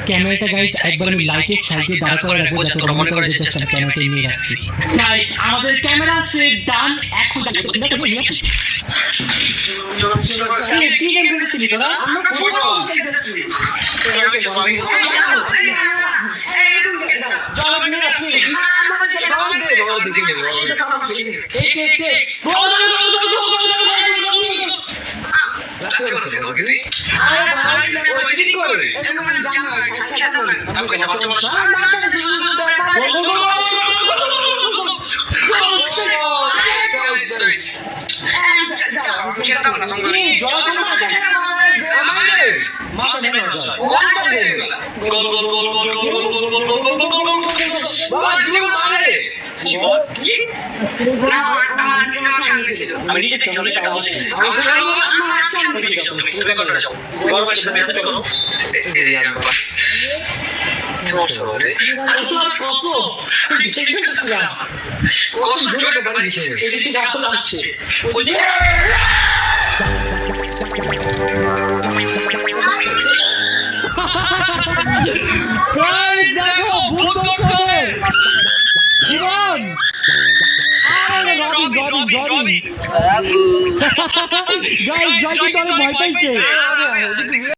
ক্যামেরাটা গাইস একবার আমি লাইটের সাইডে দাঁড় করে রাখবো যাতে ওরা মনে করে যে জাস্ট আমি ক্যামেরাটা নিয়ে রাখছি। গাইস আমাদের ক্যামেরা সেট ডান। এখন যাই তো তোমরা নিয়ে আসি। কি গেম খেলছিস তোরা? আমরা ফুটবল খেলছি। চলো নিয়ে আসি। আমরা ছেলে বাবা দে বাবা দেখে নেব। এই গোল গোল গোল গোল গোল গোল আমি নিজে থেকে অনেক টাকা বলছি গাইস গাইস তো ভয় পাইছে।